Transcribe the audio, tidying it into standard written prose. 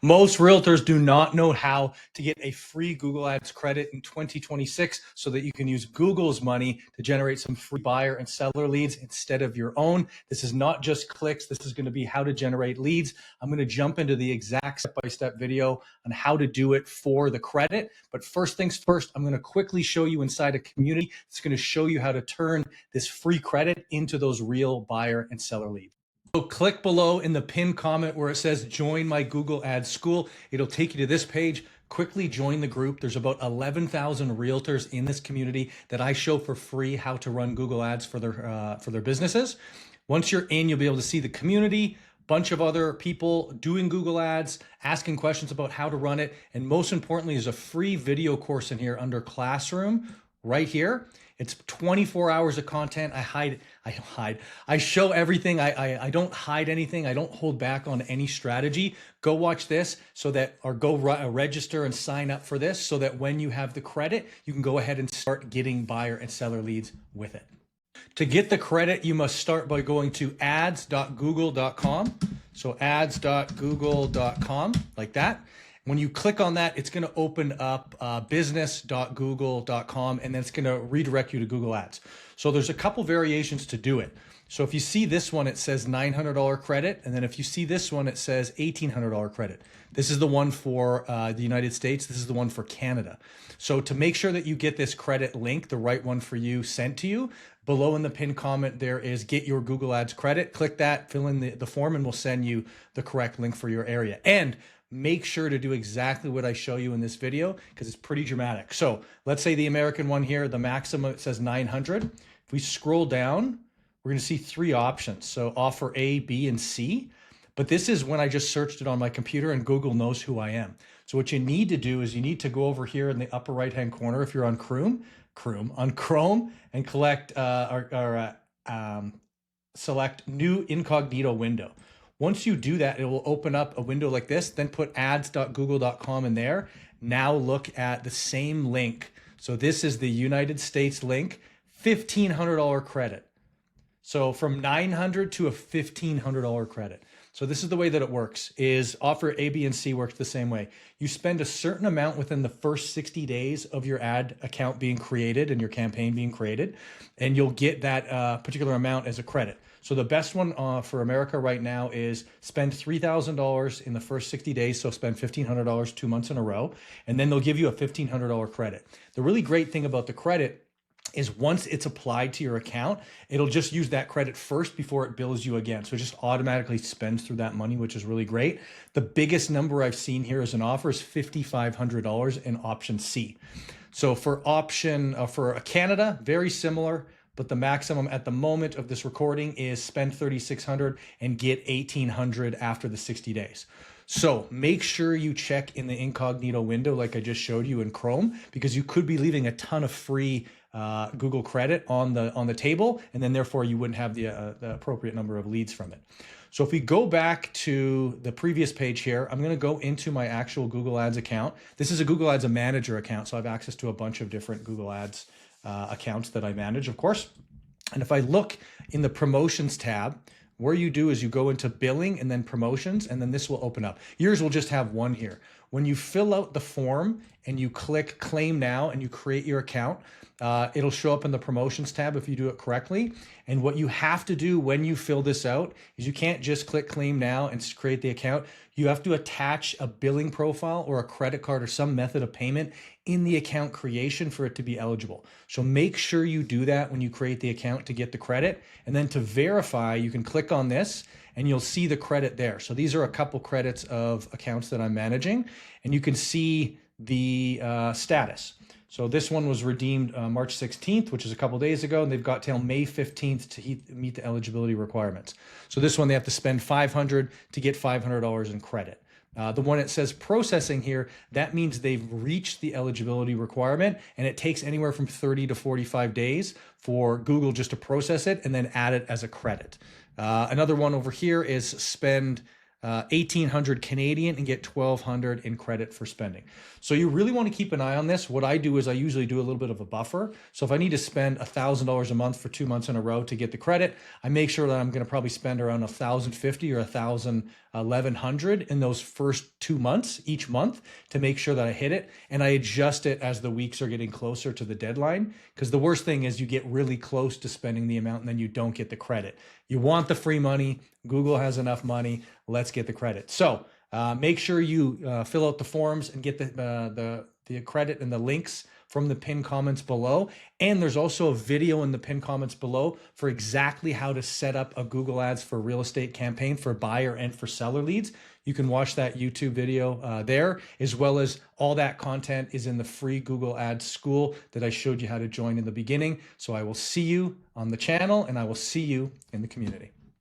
Most realtors do not know how to get a free Google Ads credit in 2026 so that you can use Google's money to generate some free buyer and seller leads instead of your own. This is not just clicks. This is going to be how to generate leads. I'm going to jump into the exact step-by-step video on how to do it for the credit. But first things first, I'm going to quickly show you inside a community. It's going to show you how to turn this free credit into those real buyer and seller leads. So click below in the pinned comment where it says join my Google Ads school. It'll take you to this page. Quickly join the group. There's about 11,000 realtors in this community that I show for free how to run Google Ads for their businesses. Once you're in, you'll be able to see the community, bunch of other people doing Google Ads, asking questions about how to run it. And most importantly, there's a free video course in here under Classroom right here. It's 24 hours of content. I show everything. I don't hide anything. I don't hold back on any strategy. Go watch this or go register and sign up for this so that when you have the credit, you can go ahead and start getting buyer and seller leads with it. To get the credit, you must start by going to ads.google.com. So ads.google.com, like that. When you click on that, it's going to open up business.google.com, and then it's going to redirect you to Google Ads. So there's a couple variations to do it. So if you see this one, it says $900 credit. And then if you see this one, it says $1,800 credit. This is the one for the United States. This is the one for Canada. So to make sure that you get this credit link, the right one for you, sent to you, below in the pinned comment, there is get your Google Ads credit. Click that, fill in the form, and we'll send you the correct link for your area. And make sure to do exactly what I show you in this video because it's pretty dramatic. So let's say the American one here, the maximum, it says 900. If we scroll down, we're going to see three options. So offer A, B, and C. But this is when I just searched it on my computer and Google knows who I am. So what you need to do is you need to go over here in the upper right-hand corner if you're on Chrome and select new incognito window. Once you do that, it will open up a window like this, then put ads.google.com in there. Now look at the same link. So this is the United States link, $1,500 credit. So from $900 to a $1,500 credit. So this is the way that it works, is offer A, B, and C works the same way. You spend a certain amount within the first 60 days of your ad account being created and your campaign being created, and you'll get that particular amount as a credit. So the best one for America right now is spend $3,000 in the first 60 days. So spend $1,500 2 months in a row, and then they'll give you a $1,500 credit. The really great thing about the credit is once it's applied to your account, it'll just use that credit first before it bills you again. So it just automatically spends through that money, which is really great. The biggest number I've seen here as an offer is $5,500 in option C. So for Canada, very similar, but the maximum at the moment of this recording is spend $3,600 and get $1,800 after the 60 days. So make sure you check in the incognito window like I just showed you in Chrome, because you could be leaving a ton of free Google credit on the table, and then therefore you wouldn't have the appropriate number of leads from it. So if we go back to the previous page here, I'm going to go into my actual Google Ads account. This is a Google Ads manager account, so I have access to a bunch of different Google Ads accounts that I manage, of course. And if I look in the promotions tab, where you do is you go into billing and then promotions, and then this will open up. Yours will just have one here. When you fill out the form and you click claim now and you create your account, it'll show up in the promotions tab if you do it correctly. And what you have to do when you fill this out is you can't just click claim now and create the account. You have to attach a billing profile or a credit card or some method of payment in the account creation for it to be eligible. So make sure you do that when you create the account to get the credit. And then to verify, you can click on this and you'll see the credit there. So these are a couple credits of accounts that I'm managing, and you can see the status. So this one was redeemed March 16th, which is a couple days ago, and they've got till May 15th to meet the eligibility requirements. So this one, they have to spend $500 to get $500 in credit. The one that says processing here, that means they've reached the eligibility requirement, and it takes anywhere from 30 to 45 days for Google just to process it and then add it as a credit. Another one over here is spend 1,800 Canadian and get 1,200 in credit for spending. So you really want to keep an eye on this. What I do is I usually do a little bit of a buffer. So if I need to spend $1,000 a month for 2 months in a row to get the credit, I make sure that I'm going to probably spend around 1,050 or 1,000 1100 in those first 2 months, each month, to make sure that I hit it. And I adjust it as the weeks are getting closer to the deadline. Because the worst thing is you get really close to spending the amount and then you don't get the credit. You want the free money. Google has enough money. Let's get the credit. So make sure you fill out the forms and get the credit and the links from the pinned comments below. And there's also a video in the pinned comments below for exactly how to set up a Google Ads for real estate campaign for buyer and for seller leads. You can watch that YouTube video there, as well as all that content is in the free Google Ads school that I showed you how to join in the beginning. So I will see you on the channel and I will see you in the community.